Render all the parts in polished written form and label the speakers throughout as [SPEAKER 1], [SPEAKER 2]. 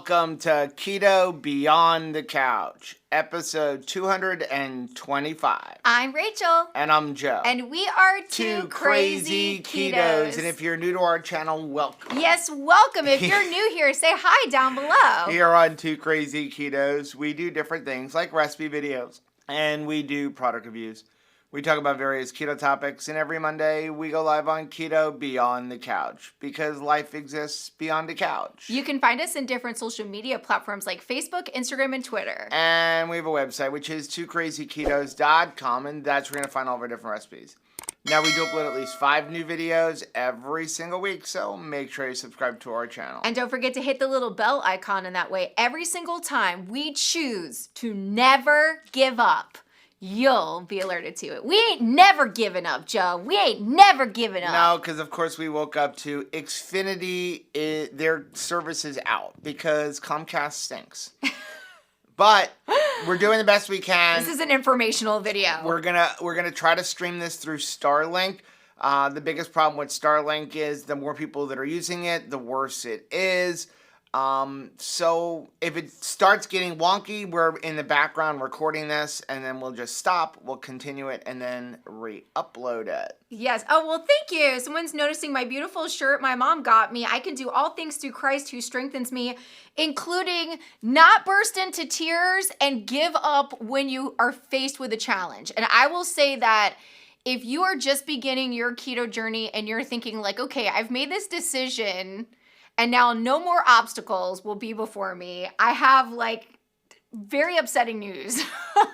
[SPEAKER 1] welcome to Keto Beyond the Couch, episode 225.
[SPEAKER 2] I'm Rachel.
[SPEAKER 1] And I'm Joe.
[SPEAKER 2] And we are two
[SPEAKER 1] crazy ketos. And if you're new to our channel, welcome.
[SPEAKER 2] Yes, welcome. If you're new here, say hi down below.
[SPEAKER 1] Here on Two Crazy Ketos, we do different things like recipe videos, and we do product reviews. We talk about various keto topics, and every Monday we go live on Keto Beyond the Couch, because life exists beyond the couch.
[SPEAKER 2] You can find us in different social media platforms like Facebook, Instagram, and Twitter.
[SPEAKER 1] And we have a website, which is twocrazyketos.com, and that's where you're going to find all of our different recipes. Now, we do upload at least 5 new videos every single week, so make sure you subscribe to our channel.
[SPEAKER 2] And don't forget to hit the little bell icon, and that way, every single time we choose to never give up, you'll be alerted to it. We ain't never giving up, Joe. We ain't never giving up.
[SPEAKER 1] No, because of course we woke up to Xfinity, their service is out because Comcast stinks. But we're doing the best we can.
[SPEAKER 2] This is an informational video.
[SPEAKER 1] We're gonna try to stream this through Starlink. The biggest problem with Starlink is the more people that are using it, the worse it is. So if it starts getting wonky, we're in the background recording this, and then we'll just stop, we'll continue it, and then re-upload it.
[SPEAKER 2] Yes. Oh, well, thank you. Someone's noticing my beautiful shirt my mom got me. I can do all things through Christ who strengthens me, including not burst into tears and give up when you are faced with a challenge. And I will say that if you are just beginning your keto journey and you're thinking like, okay, I've made this decision and now no more obstacles will be before me, I have like very upsetting news.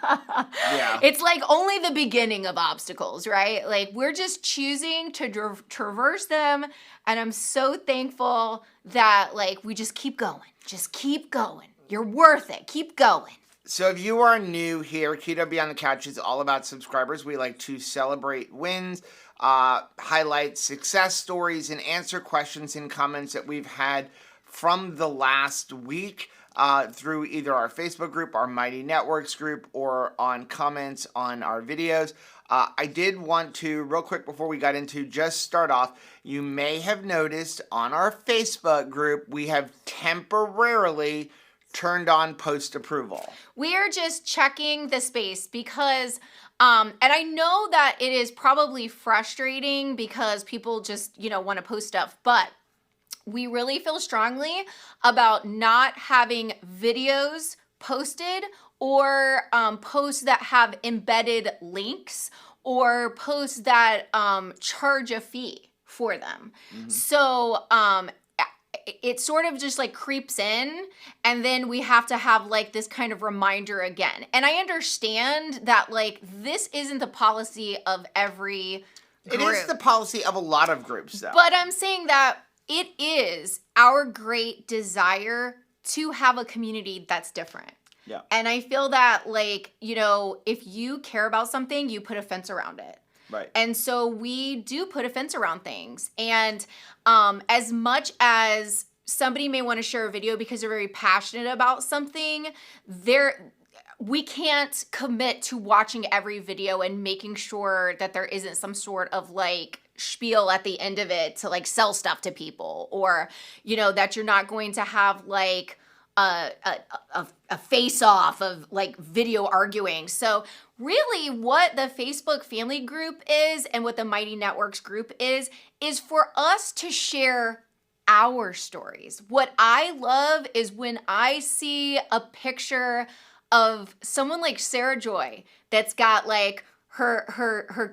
[SPEAKER 1] Yeah.
[SPEAKER 2] It's like only the beginning of obstacles, right? Like we're just choosing to traverse them. And I'm so thankful that like we just keep going. Just keep going. You're worth it. Keep going.
[SPEAKER 1] So if you are new here, Keto Beyond the Couch is all about subscribers. We like to celebrate wins, highlight success stories, and answer questions and comments that we've had from the last week through either our Facebook group, our Mighty Networks group, or on comments on our videos. I did want to, real quick before we got into, just start off, you may have noticed on our Facebook group, we have temporarily turned on post approval.
[SPEAKER 2] We are just checking the space because, and I know that it is probably frustrating because people just, want to post stuff, but we really feel strongly about not having videos posted or posts that have embedded links or posts that charge a fee for them. Mm-hmm. So, it sort of just like creeps in, and then we have to have like this kind of reminder again. And I understand that like this isn't the policy of every group.
[SPEAKER 1] It is the policy of a lot of groups though.
[SPEAKER 2] But I'm saying that it is our great desire to have a community that's different.
[SPEAKER 1] Yeah.
[SPEAKER 2] And I feel that like, if you care about something, you put a fence around it.
[SPEAKER 1] Right.
[SPEAKER 2] And so we do put a fence around things. And as much as somebody may want to share a video because they're very passionate about something, we can't commit to watching every video and making sure that there isn't some sort of like spiel at the end of it to like sell stuff to people, or, that you're not going to have like a face-off of like video arguing. So really what the Facebook family group is and what the Mighty Networks group is for us to share our stories. What I love is when I see a picture of someone like Sarah Joy that's got like her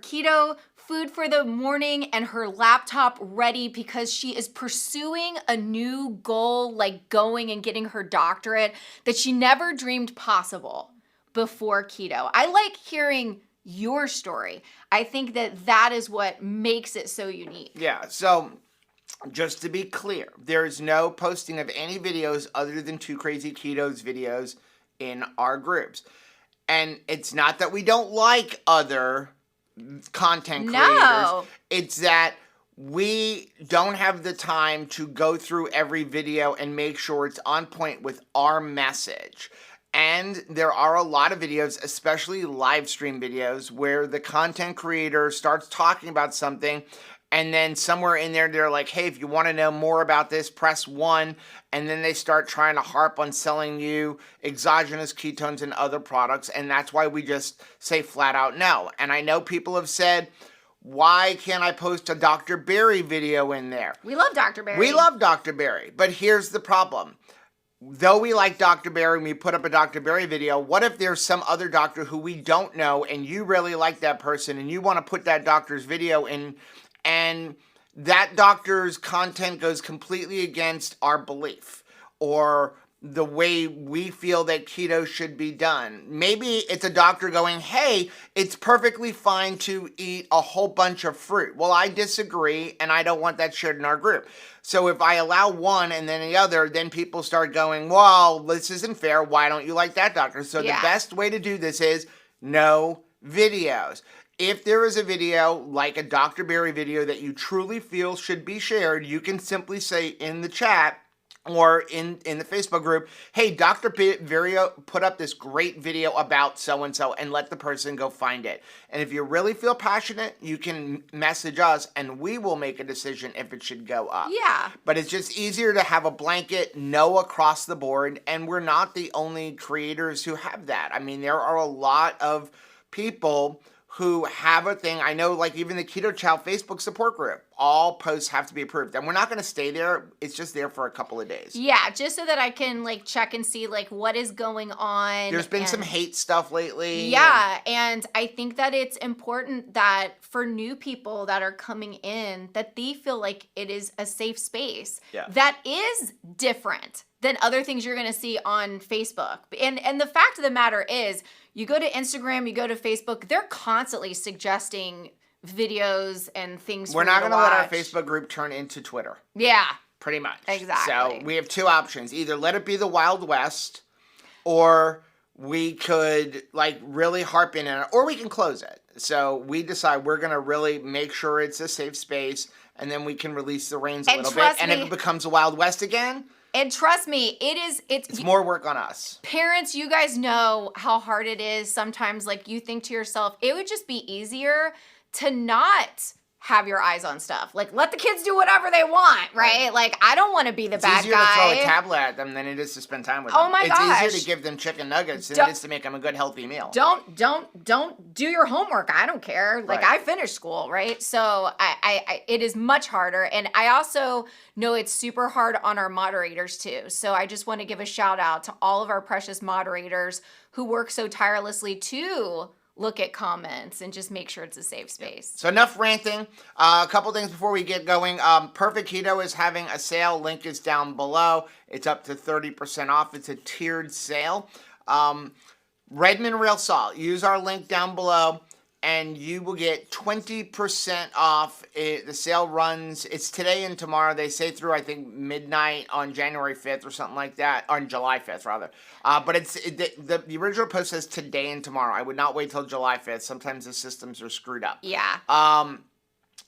[SPEAKER 2] keto food for the morning and her laptop ready because she is pursuing a new goal, like going and getting her doctorate that she never dreamed possible before keto. I like hearing your story. I think that is what makes it so unique.
[SPEAKER 1] Yeah, so just to be clear, there's no posting of any videos other than Two Crazy Ketos videos in our groups. And it's not that we don't like other content creators.
[SPEAKER 2] No.
[SPEAKER 1] It's that we don't have the time to go through every video and make sure it's on point with our message. And there are a lot of videos, especially live stream videos, where the content creator starts talking about something And then somewhere in there, they're like, hey, if you want to know more about this, press 1. And then they start trying to harp on selling you exogenous ketones and other products. And that's why we just say flat out no. And I know people have said, why can't I post a Dr. Berry video in there?
[SPEAKER 2] We love Dr. Berry.
[SPEAKER 1] We love Dr. Berry. But here's the problem. Though we like Dr. Berry and we put up a Dr. Berry video, what if there's some other doctor who we don't know and you really like that person and you want to put that doctor's video in and that doctor's content goes completely against our belief or the way we feel that keto should be done. Maybe it's a doctor going, hey, it's perfectly fine to eat a whole bunch of fruit. Well, I disagree, and I don't want that shared in our group. So if I allow one and then the other, then people start going, well, this isn't fair. Why don't you like that doctor? So the best way to do this is no videos. If there is a video, like a Dr. Berry video, that you truly feel should be shared, you can simply say in the chat, or in the Facebook group, hey, Dr. Berry put up this great video about so-and-so, and let the person go find it. And if you really feel passionate, you can message us, and we will make a decision if it should go up.
[SPEAKER 2] Yeah.
[SPEAKER 1] But it's just easier to have a blanket no across the board, and we're not the only creators who have that. I mean, there are a lot of people who have a thing. I know, like, even the Keto Chow Facebook support group, all posts have to be approved. And we're not going to stay there. It's just there for a couple of days.
[SPEAKER 2] Yeah, just so that I can, like, check and see, like, what is going on.
[SPEAKER 1] There's been some hate stuff lately.
[SPEAKER 2] Yeah, and I think that it's important that for new people that are coming in, that they feel like it is a safe space.
[SPEAKER 1] Yeah.
[SPEAKER 2] That is different than other things you're going to see on Facebook. And the fact of the matter is, you go to Instagram, you go to Facebook, they're constantly suggesting videos and things
[SPEAKER 1] We're not going to let our Facebook group turn into Twitter.
[SPEAKER 2] Yeah.
[SPEAKER 1] Pretty much.
[SPEAKER 2] Exactly.
[SPEAKER 1] So we have two options. Either let it be the Wild West, or we could, like, really harp in on it, or we can close it. So we decide we're going to really make sure it's a safe space, and then we can release the reins a little bit. And if it becomes a Wild West again...
[SPEAKER 2] And trust me, it's
[SPEAKER 1] more work on us.
[SPEAKER 2] Parents, you guys know how hard it is. Sometimes, like, you think to yourself, it would just be easier to not have your eyes on stuff. Like, let the kids do whatever they want, right? Like, I don't want to be the bad guy.
[SPEAKER 1] It's easier to throw a tablet at them than it is to spend time with them.
[SPEAKER 2] Oh my gosh.
[SPEAKER 1] It's easier to give them chicken nuggets than it is to make them a good, healthy meal.
[SPEAKER 2] Don't do your homework. I don't care. Like, I finished school, right? So I it is much harder. And I also know it's super hard on our moderators too. So I just want to give a shout out to all of our precious moderators who work so tirelessly to look at comments and just make sure it's a safe space.
[SPEAKER 1] So enough ranting. A couple things before we get going. Perfect Keto is having a sale. Link is down below. It's up to 30% off. It's a tiered sale. Redmond Real Salt. Use our link down below and you will get 20% off. The sale runs, it's today and tomorrow. They say through, I think, midnight on January 5th or something like that. On July 5th, rather. But the original post says today and tomorrow. I would not wait till July 5th. Sometimes the systems are screwed up.
[SPEAKER 2] Yeah.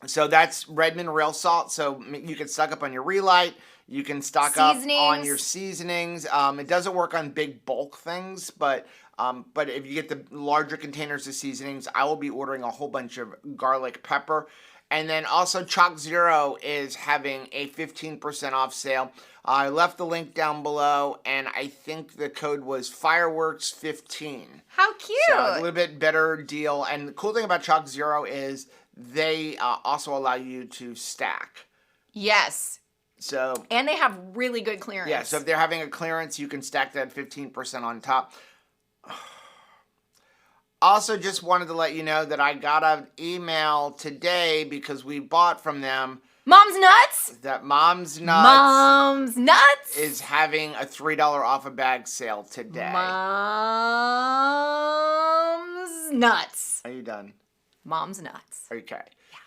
[SPEAKER 1] So that's Redmond Real Salt. So you can stock up on your relight. You can stock up on your seasonings. It doesn't work on big bulk things, but if you get the larger containers of seasonings, I will be ordering a whole bunch of garlic pepper. And then also Chalk Zero is having a 15% off sale. I left the link down below, and I think the code was Fireworks15.
[SPEAKER 2] How cute!
[SPEAKER 1] So a little bit better deal. And the cool thing about Chalk Zero is they also allow you to stack.
[SPEAKER 2] Yes.
[SPEAKER 1] So
[SPEAKER 2] and they have really good clearance.
[SPEAKER 1] Yeah, so if they're having a clearance, you can stack that 15% on top. Also, just wanted to let you know that I got an email today because we bought from them.
[SPEAKER 2] Mom's Nuts?
[SPEAKER 1] That Mom's Nuts is having a $3 off a bag sale today.
[SPEAKER 2] Mom's Nuts.
[SPEAKER 1] Are you done?
[SPEAKER 2] Mom's Nuts.
[SPEAKER 1] Okay. Yeah.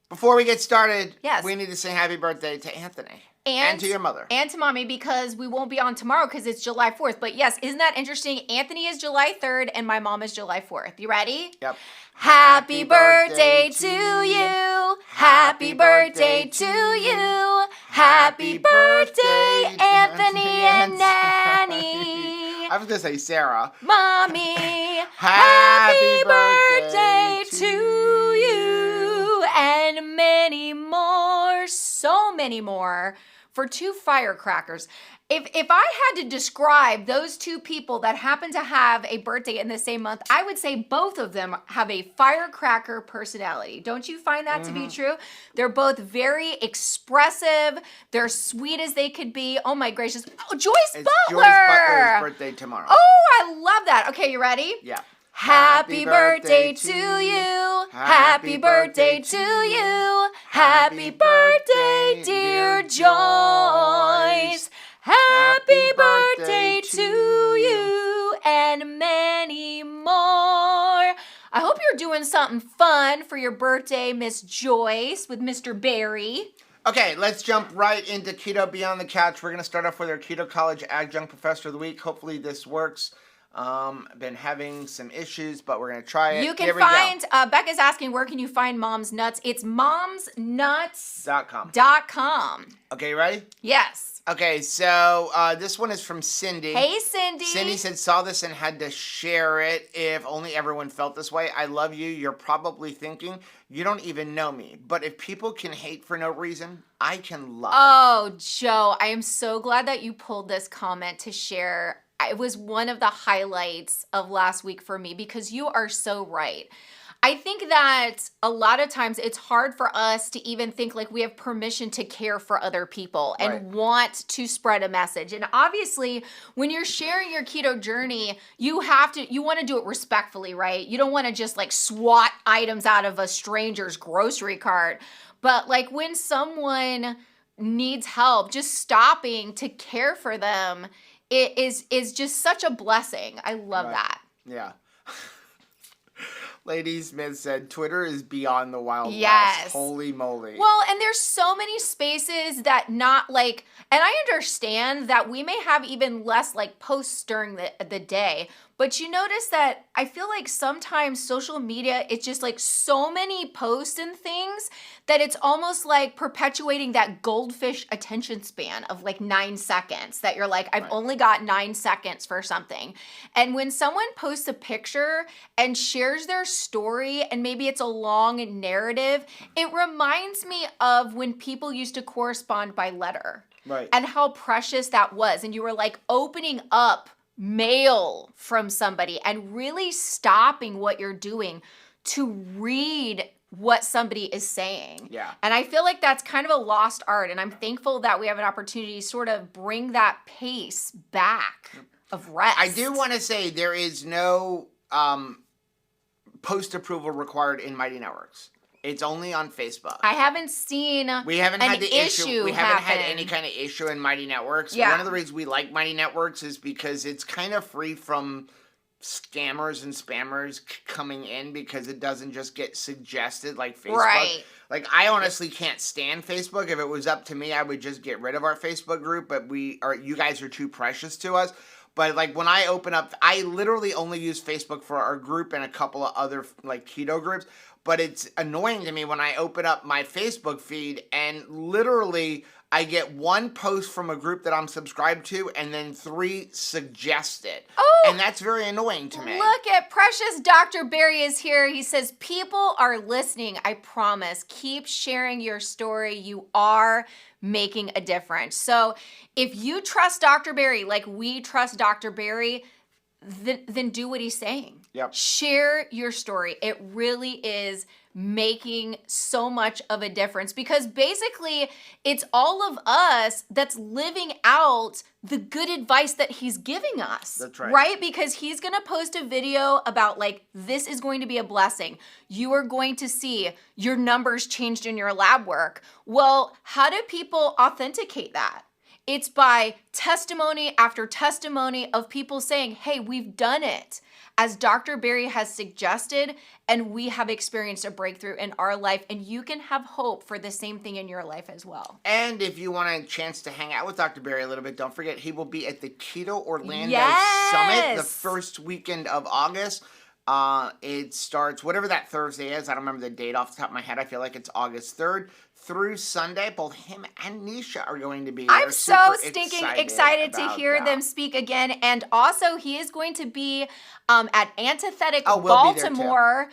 [SPEAKER 1] Before we get started,
[SPEAKER 2] yes,
[SPEAKER 1] we need to say happy birthday to Anthony. And to your mother.
[SPEAKER 2] And to Mommy, because we won't be on tomorrow because it's July 4th. But yes, isn't that interesting? Anthony is July 3rd and my mom is July 4th. You ready?
[SPEAKER 1] Yep.
[SPEAKER 2] Happy birthday to you. Happy birthday to you. Happy birthday, Anthony and Nanny.
[SPEAKER 1] I was going to say Sarah.
[SPEAKER 2] Mommy. Happy birthday to you and and many more, so many more, for 2 firecrackers. If I had to describe those 2 people that happen to have a birthday in the same month, I would say both of them have a firecracker personality. Don't you find that to be true? They're both very expressive. They're sweet as they could be. Oh my gracious. Oh, Joyce
[SPEAKER 1] It's
[SPEAKER 2] Butler.
[SPEAKER 1] Joyce Butler's birthday tomorrow.
[SPEAKER 2] Oh, I love that. Okay, you ready?
[SPEAKER 1] Yeah.
[SPEAKER 2] Happy birthday to you. Happy birthday to you. Happy birthday, dear Joyce. Happy birthday to you and many more. I hope you're doing something fun for your birthday, Miss Joyce, with Mr. Barry.
[SPEAKER 1] Okay, let's jump right into Keto Beyond the Couch. We're going to start off with our Keto College Adjunct Professor of the Week. Hopefully this works. Been having some issues, but we're going to try it.
[SPEAKER 2] You can find, Becca's asking, where can you find Mom's Nuts? It's momsnuts.com.
[SPEAKER 1] Okay, you ready?
[SPEAKER 2] Yes.
[SPEAKER 1] Okay, so this one is from Cindy.
[SPEAKER 2] Hey, Cindy.
[SPEAKER 1] Cindy said, saw this and had to share it. If only everyone felt this way. I love you. You're probably thinking, you don't even know me. But if people can hate for no reason, I can love.
[SPEAKER 2] Oh, Joe, I am so glad that you pulled this comment to share. It was one of the highlights of last week for me because you are so right. I think that a lot of times it's hard for us to even think like we have permission to care for other people and want to spread a message. And obviously, when you're sharing your keto journey, you want to do it respectfully, right? You don't want to just like swat items out of a stranger's grocery cart. But like when someone needs help, just stopping to care for them, it is just such a blessing. I love that.
[SPEAKER 1] Yeah. Lady Smith said, Twitter is beyond the Wild
[SPEAKER 2] Yes.
[SPEAKER 1] West. Holy moly.
[SPEAKER 2] Well, and there's so many spaces that not like, and I understand that we may have even less like posts during the day, but you notice that I feel like sometimes social media, it's just like so many posts and things that it's almost like perpetuating that goldfish attention span of like 9 seconds that you're like, I've only got 9 seconds for something. And when someone posts a picture and shares their story and maybe it's a long narrative, it reminds me of when people used to correspond by letter.
[SPEAKER 1] Right.
[SPEAKER 2] And how precious that was. And you were like opening up mail from somebody and really stopping what you're doing to read what somebody is saying.
[SPEAKER 1] Yeah.
[SPEAKER 2] And I feel like that's kind of a lost art. And I'm thankful that we have an opportunity to sort of bring that pace back of rest.
[SPEAKER 1] I do want to say there is no post approval required in Mighty Networks. It's only on Facebook.
[SPEAKER 2] I haven't seen
[SPEAKER 1] We haven't had the issue. We haven't had
[SPEAKER 2] happen.
[SPEAKER 1] any kind of issue in Mighty Networks.
[SPEAKER 2] Yeah.
[SPEAKER 1] One of the reasons we like Mighty Networks is because it's kind of free from scammers and spammers coming in because it doesn't just get suggested like Facebook.
[SPEAKER 2] Right.
[SPEAKER 1] Like, I honestly can't stand Facebook. If it was up to me, I would just get rid of our Facebook group, but you guys are too precious to us. But like when I open up, I literally only use Facebook for our group and a couple of other like keto groups. But it's annoying to me when I open up my Facebook feed and literally I get one post from a group that I'm subscribed to and then 3 suggested.
[SPEAKER 2] Oh!
[SPEAKER 1] And that's very annoying to me.
[SPEAKER 2] Look at precious Dr. Barry is here. He says, people are listening. I promise. Keep sharing your story. You are making a difference. So if you trust Dr. Barry like we trust Dr. Barry, then do what he's saying.
[SPEAKER 1] Yep.
[SPEAKER 2] Share your story. It really is making so much of a difference because basically it's all of us that's living out the good advice that he's giving us.
[SPEAKER 1] That's right.
[SPEAKER 2] Right? Because he's going to post a video about like, this is going to be a blessing. You are going to see your numbers changed in your lab work. Well, how do people authenticate that? It's by testimony after testimony of people saying, hey, we've done it as Dr. Barry has suggested, and we have experienced a breakthrough in our life, and you can have hope for the same thing in your life as well.
[SPEAKER 1] And if you want a chance to hang out with Dr. Barry a little bit, don't forget he will be at the Keto Orlando Summit the first weekend of August. It starts whatever that Thursday is. I don't remember the date off the top of my head. I feel like it's August 3rd through Sunday. Both him and Nisha are going to be there.
[SPEAKER 2] I'm so
[SPEAKER 1] Super
[SPEAKER 2] stinking excited to
[SPEAKER 1] about
[SPEAKER 2] hear
[SPEAKER 1] that.
[SPEAKER 2] them speak again. And also, he is going to be at Antithetic
[SPEAKER 1] Oh, we'll be there too.
[SPEAKER 2] Baltimore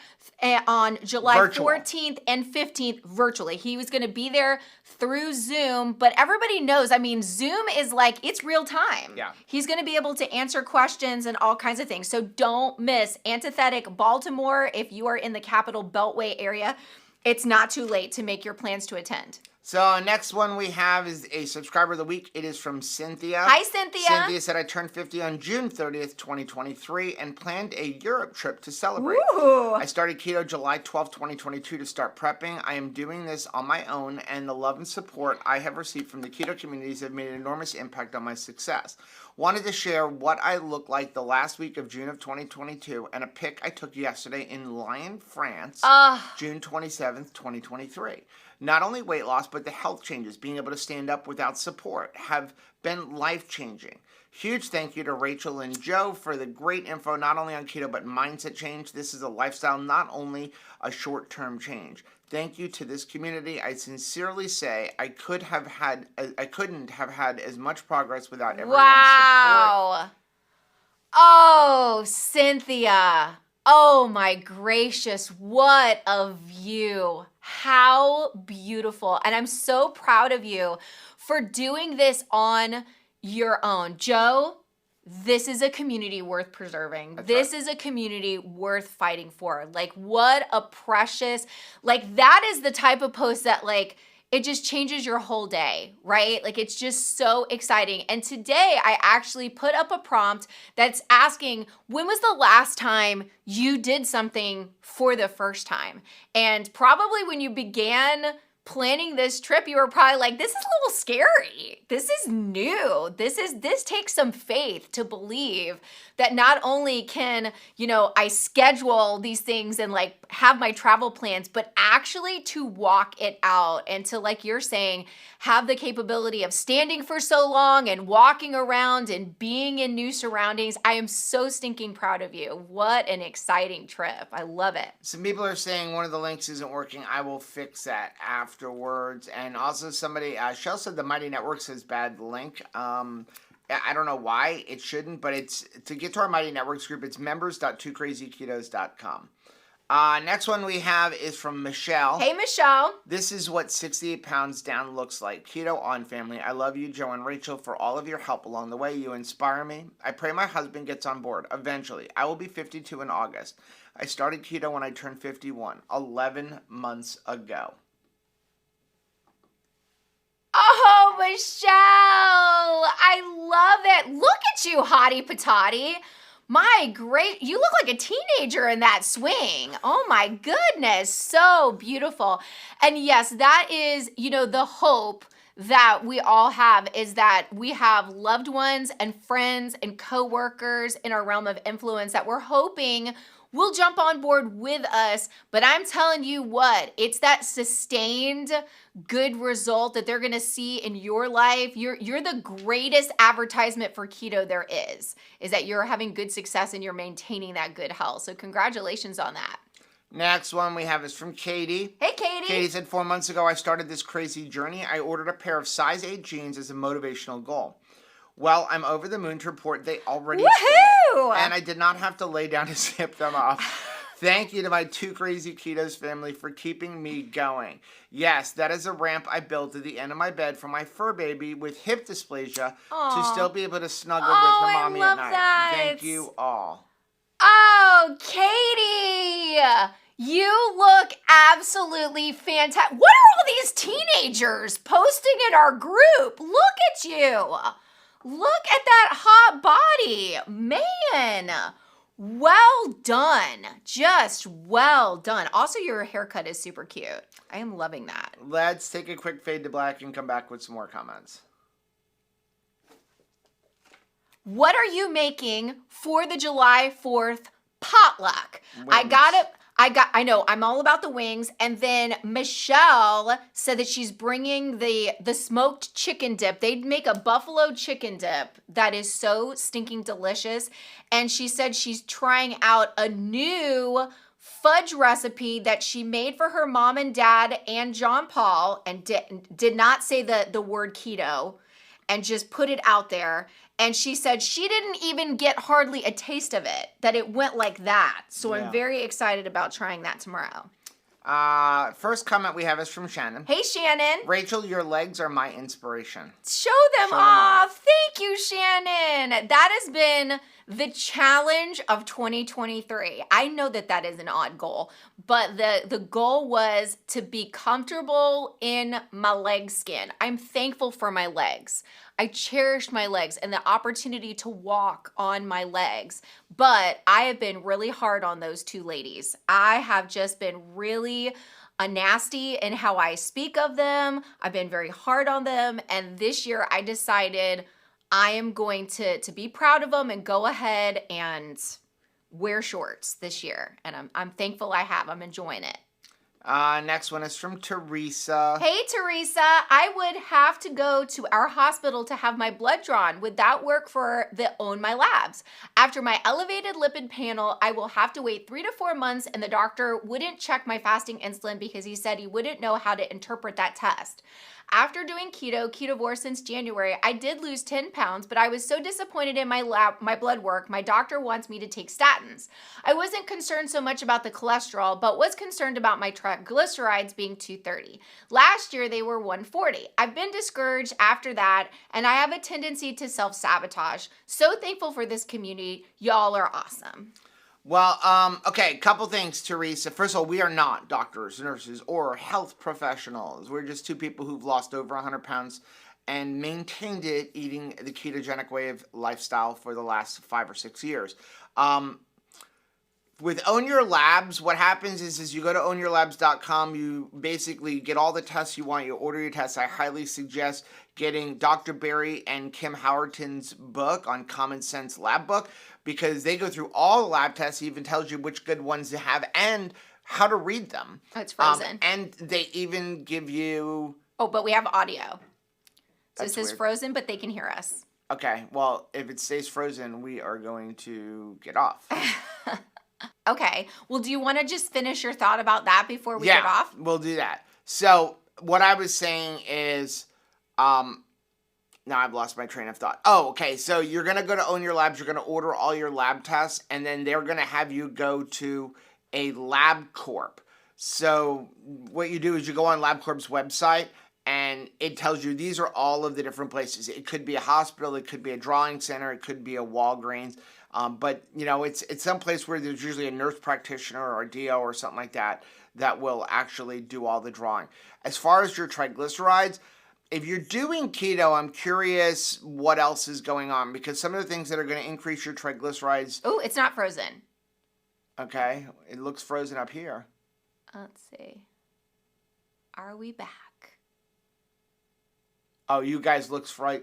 [SPEAKER 2] on July
[SPEAKER 1] Virtual.
[SPEAKER 2] 14th and 15th virtually. He was going to be there through Zoom, but everybody knows, I mean, Zoom is like, it's real time.
[SPEAKER 1] Yeah.
[SPEAKER 2] He's going to be able to answer questions and all kinds of things. So don't miss Antithetic Baltimore if you are in the Capital Beltway area. It's not too late to make your plans to attend.
[SPEAKER 1] So next one we have is a subscriber of the week. It is from Cynthia.
[SPEAKER 2] Hi, Cynthia.
[SPEAKER 1] Cynthia said, I turned 50 on June 30th, 2023 and planned a Europe trip to celebrate.
[SPEAKER 2] Ooh.
[SPEAKER 1] I started keto July 12th, 2022 to start prepping. I am doing this on my own, and the love and support I have received from the keto communities have made an enormous impact on my success. Wanted to share what I looked like the last week of June of 2022 and a pic I took yesterday in Lyon, France, June 27th, 2023. Not only weight loss, but the health changes, being able to stand up without support, have been life-changing. Huge thank you to Rachel and Joe for the great info, not only on keto, but mindset change. This is a lifestyle, not only a short-term change. Thank you to this community. I sincerely say I couldn't have had as much progress without everyone's support.
[SPEAKER 2] Oh, Cynthia. Oh my gracious, what a view. How beautiful. And I'm so proud of you for doing this on your own. Joe, this is a community worth preserving. This is a community worth fighting for. Like, what a precious, like, that is the type of post that, like, it just changes your whole day, right? Like, it's just so exciting. And today I actually put up a prompt that's asking, when was the last time you did something for the first time? And probably when you began planning this trip, you were probably like, this is a little scary. This is new. This takes some faith to believe that not only can, I schedule these things and like have my travel plans, but actually to walk it out and to, like you're saying, have the capability of standing for so long and walking around and being in new surroundings. I am so stinking proud of you. What an exciting trip. I love it.
[SPEAKER 1] Some people are saying one of the links isn't working. I will fix that afterwards. And also somebody, Shell said the Mighty Network says bad link. I don't know why it shouldn't, but it's to get to our Mighty Networks group, it's members.2crazyketos.com. Next one we have is from Michelle.
[SPEAKER 2] Hey, Michelle.
[SPEAKER 1] This is what 68 pounds down looks like. Keto on, family. I love you, Joe and Rachel, for all of your help along the way. You inspire me. I pray my husband gets on board eventually. I will be 52 in August. I started keto when I turned 51, 11 months ago.
[SPEAKER 2] Oh, Michelle, I love it. Look at you, hottie patati. You look like a teenager in that swing. Oh my goodness, so beautiful. And yes, that is, the hope that we all have is that we have loved ones and friends and coworkers in our realm of influence that we're hoping will jump on board with us. But I'm telling you what, it's that sustained good result that they're going to see in your life. You're the greatest advertisement for keto there is that you're having good success and you're maintaining that good health. So congratulations on that.
[SPEAKER 1] Next one we have is from Katie.
[SPEAKER 2] Hey, Katie.
[SPEAKER 1] Katie said, 4 months ago, I started this crazy journey. I ordered a pair of size 8 jeans as a motivational goal. Well, I'm over the moon to report they already
[SPEAKER 2] Woohoo!
[SPEAKER 1] fit, and I did not have to lay down to zip them off. Thank you to my 2 Crazy Ketos family for keeping me going. Yes, that is a ramp I built at the end of my bed for my fur baby with hip dysplasia to still be able to snuggle with her mommy at night.
[SPEAKER 2] That.
[SPEAKER 1] Thank you all.
[SPEAKER 2] Oh, Katie! You look absolutely fantastic. What are all these teenagers posting in our group? Look at you. Look at that hot body. Man, well done. Just well done. Also, your haircut is super cute. I am loving that.
[SPEAKER 1] Let's take a quick fade to black and come back with some more comments.
[SPEAKER 2] What are you making for the July 4th potluck?
[SPEAKER 1] Wings.
[SPEAKER 2] I know, I'm all about the wings. And then Michelle said that she's bringing the smoked chicken dip. They'd make a buffalo chicken dip that is so stinking delicious. And she said she's trying out a new fudge recipe that she made for her mom and dad and John Paul, and did not say the word keto, and just put it out there. And she said she didn't even get hardly a taste of it, that it went like that. So
[SPEAKER 1] Yeah.
[SPEAKER 2] I'm very excited about trying that tomorrow.
[SPEAKER 1] First comment we have is from Shannon.
[SPEAKER 2] Hey, Shannon.
[SPEAKER 1] Rachel, your legs are my inspiration.
[SPEAKER 2] Show them off. Thank you, Shannon. That has been the challenge of 2023. I know that is an odd goal, but the goal was to be comfortable in my leg skin. I'm thankful for my legs. I cherish my legs and the opportunity to walk on my legs, but I have been really hard on those two ladies. I have just been really nasty in how I speak of them. I've been very hard on them, and this year I decided I am going to be proud of them and go ahead and wear shorts this year, and I'm thankful I have. I'm enjoying it.
[SPEAKER 1] Next one is from Teresa.
[SPEAKER 2] Hey, Teresa, I would have to go to our hospital to have my blood drawn. Would that work for the Own My Labs? After my elevated lipid panel, I will have to wait 3 to 4 months, and the doctor wouldn't check my fasting insulin because he said he wouldn't know how to interpret that test. After doing ketovore since January, I did lose 10 pounds, but I was so disappointed in my blood work, my doctor wants me to take statins. I wasn't concerned so much about the cholesterol, but was concerned about my triglycerides being 230. Last year, they were 140. I've been discouraged after that, and I have a tendency to self-sabotage. So thankful for this community. Y'all are awesome.
[SPEAKER 1] Well, okay, couple things, Teresa. First of all, we are not doctors, nurses, or health professionals. We're just two people who've lost over 100 pounds and maintained it eating the ketogenic way of lifestyle for the last 5 or 6 years. With Own Your Labs, what happens is you go to ownyourlabs.com, you basically get all the tests you want, you order your tests. I highly suggest getting Dr. Barry and Kim Howerton's book on Common Sense Lab Book, because they go through all the lab tests. He even tells you which good ones to have and how to read them.
[SPEAKER 2] Oh, it's frozen.
[SPEAKER 1] And they even give you...
[SPEAKER 2] Oh, but we have audio. So it says
[SPEAKER 1] weird.
[SPEAKER 2] frozen, but they can hear us.
[SPEAKER 1] Okay, well, if it stays frozen, we are going to get off.
[SPEAKER 2] Okay. Well, do you want to just finish your thought about that before we get off?
[SPEAKER 1] We'll do that. So what I was saying is, now I've lost my train of thought. Oh, okay. So you're going to go to Own Your Labs. You're going to order all your lab tests, and then they're going to have you go to a LabCorp. So what you do is you go on LabCorp's website, and it tells you these are all of the different places. It could be a hospital. It could be a drawing center. It could be a Walgreens. But, you know, it's some place where there's usually a nurse practitioner or a DO or something like that that will actually do all the drawing. As far as your triglycerides, if you're doing keto, I'm curious what else is going on, because some of the things that are going to increase your triglycerides...
[SPEAKER 2] Oh, it's not frozen.
[SPEAKER 1] Okay. It looks frozen up here.
[SPEAKER 2] Let's see. Are we back?
[SPEAKER 1] Oh, you guys looks great.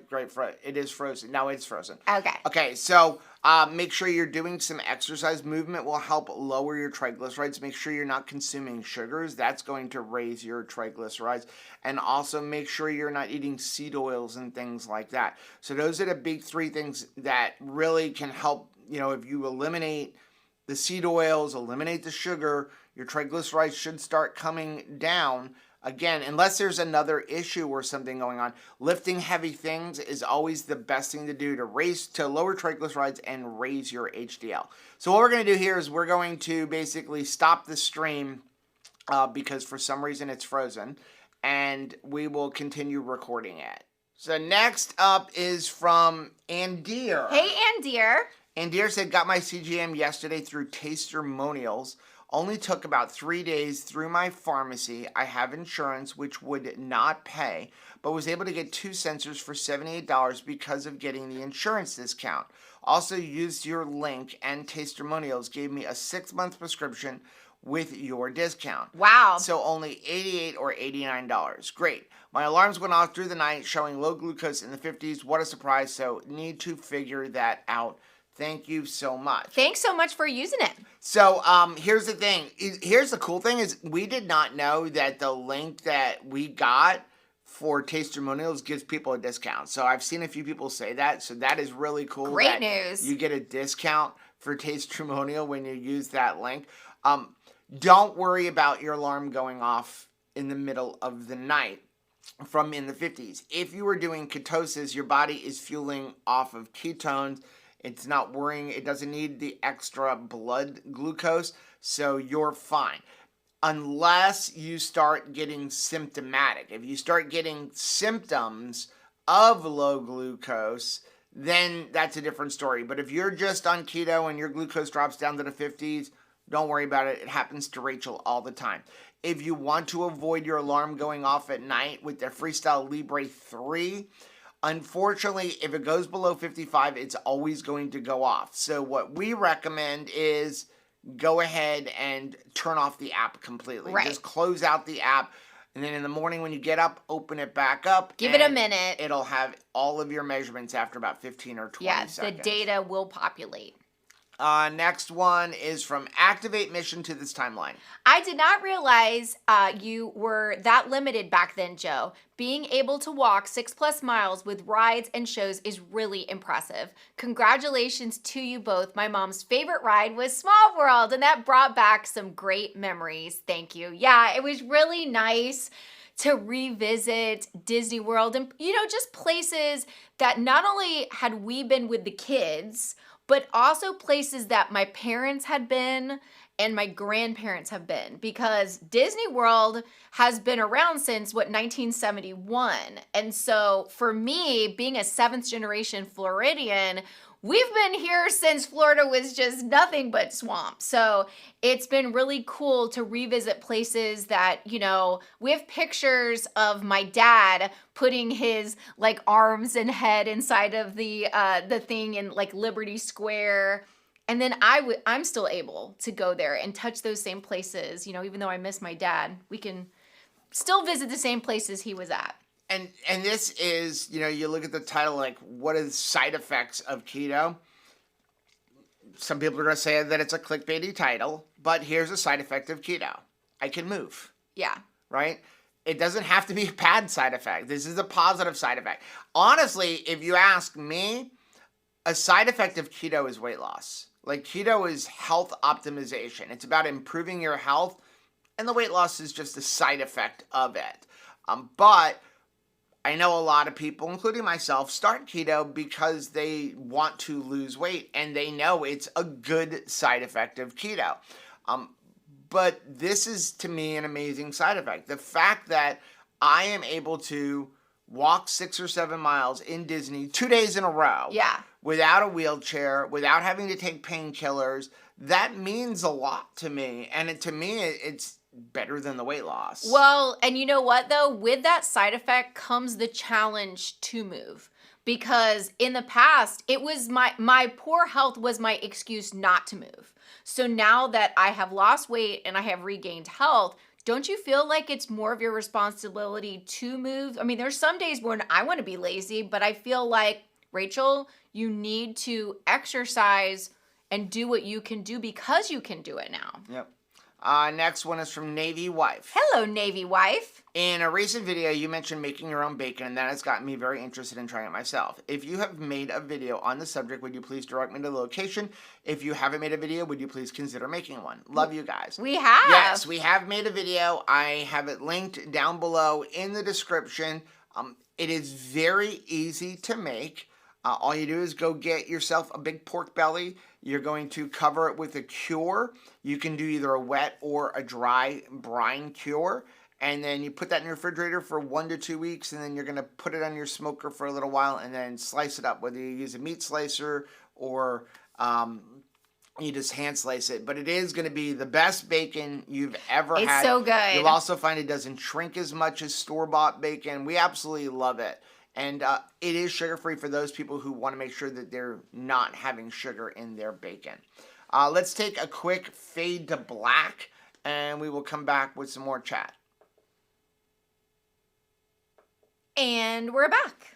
[SPEAKER 1] It is frozen. No, it's frozen.
[SPEAKER 2] Okay.
[SPEAKER 1] Okay, so make sure you're doing some exercise. Movement will help lower your triglycerides. Make sure you're not consuming sugars. That's going to raise your triglycerides. And also make sure you're not eating seed oils and things like that. So those are the big 3 things that really can help. You know, if you eliminate the seed oils, eliminate the sugar, your triglycerides should start coming down. Again, unless there's another issue or something going on, lifting heavy things is always the best thing to do to lower triglycerides and raise your HDL. So what we're going to do here is we're going to basically stop the stream because for some reason it's frozen, and we will continue recording it. So next up is from Andir.
[SPEAKER 2] Hey, Andir.
[SPEAKER 1] Andir said, got my CGM yesterday through Tastermonials. Only took about 3 days through my pharmacy. I have insurance, which would not pay, but was able to get 2 sensors for $78 because of getting the insurance discount. Also used your link, and Tastermonials gave me a 6-month prescription with your discount.
[SPEAKER 2] Wow.
[SPEAKER 1] So only $88 or $89. Great. My alarms went off through the night showing low glucose in the 50s. What a surprise. So need to figure that out. Thank you so much.
[SPEAKER 2] Thanks so much for using it.
[SPEAKER 1] So here's the thing. Here's the cool thing is we did not know that the link that we got for Tastermonials gives people a discount. So I've seen a few people say that. So that is really cool.
[SPEAKER 2] Great news.
[SPEAKER 1] You get a discount for Tastermonial when you use that link. Don't worry about your alarm going off in the middle of the night from in the 50s. If you are doing ketosis, your body is fueling off of ketones. It's not worrying. It doesn't need the extra blood glucose, so you're fine. Unless you start getting symptomatic. If you start getting symptoms of low glucose, then that's a different story. But if you're just on keto and your glucose drops down to the 50s, don't worry about it. It happens to Rachel all the time. If you want to avoid your alarm going off at night with the Freestyle Libre 3, unfortunately, if it goes below 55, it's always going to go off. So what we recommend is go ahead and turn off the app completely.
[SPEAKER 2] Right.
[SPEAKER 1] Just close out the app. And then in the morning when you get up, open it back up.
[SPEAKER 2] Give it a minute.
[SPEAKER 1] It'll have all of your measurements after about 15 or 20 seconds.
[SPEAKER 2] The data will populate.
[SPEAKER 1] Next one is from Activate Mission to this timeline.
[SPEAKER 2] I did not realize you were that limited back then, Joe. Being able to walk 6+ miles with rides and shows is really impressive. Congratulations to you both. My mom's favorite ride was Small World, and that brought back some great memories. Thank you. Yeah, it was really nice to revisit Disney World and, just places that not only had we been with the kids, but also places that my parents had been and my grandparents have been, because Disney World has been around since, 1971. And so for me, being a 7th generation Floridian, we've been here since Florida was just nothing but swamp. So it's been really cool to revisit places that, we have pictures of my dad putting his arms and head inside of the thing in Liberty Square. And then I'm still able to go there and touch those same places. Even though I miss my dad, we can still visit the same places he was at.
[SPEAKER 1] And this is, you look at the title, what are the side effects of keto? Some people are going to say that it's a clickbaity title, but here's a side effect of keto. I can move.
[SPEAKER 2] Yeah.
[SPEAKER 1] Right? It doesn't have to be a bad side effect. This is a positive side effect. Honestly, if you ask me, a side effect of keto is weight loss. Keto is health optimization. It's about improving your health, and the weight loss is just a side effect of it. But I know a lot of people, including myself, start keto because they want to lose weight, and they know it's a good side effect of keto. But this is, to me, an amazing side effect. The fact that I am able to walk 6 or 7 miles in Disney 2 days in a row.
[SPEAKER 2] Yeah.
[SPEAKER 1] Without a wheelchair, without having to take painkillers, that means a lot to me. And it's better than the weight loss.
[SPEAKER 2] Well, and you know what, though? With that side effect comes the challenge to move. Because in the past, it was my poor health was my excuse not to move. So now that I have lost weight and I have regained health, don't you feel like it's more of your responsibility to move? I mean, there's some days when I want to be lazy, but I feel like, Rachel, you need to exercise and do what you can do because you can do it now.
[SPEAKER 1] Yep. Next one is from Navy Wife.
[SPEAKER 2] Hello, Navy Wife.
[SPEAKER 1] In a recent video, you mentioned making your own bacon, and that has gotten me very interested in trying it myself. If you have made a video on the subject, would you please direct me to the location? If you haven't made a video, would you please consider making one? Love you guys.
[SPEAKER 2] We have.
[SPEAKER 1] Yes, we have made a video. I have it linked down below in the description. It is very easy to make. All you do is go get yourself a big pork belly. You're going to cover it with a cure. You can do either a wet or a dry brine cure. And then you put that in your refrigerator for 1 to 2 weeks. And then you're going to put it on your smoker for a little while and then slice it up, whether you use a meat slicer or you just hand slice it. But it is going to be the best bacon you've ever had.
[SPEAKER 2] It's so good.
[SPEAKER 1] You'll also find it doesn't shrink as much as store-bought bacon. We absolutely love it. And it is sugar-free for those people who want to make sure that they're not having sugar in their bacon. Let's take a quick fade to black, and we will come back with some more chat.
[SPEAKER 2] And we're back.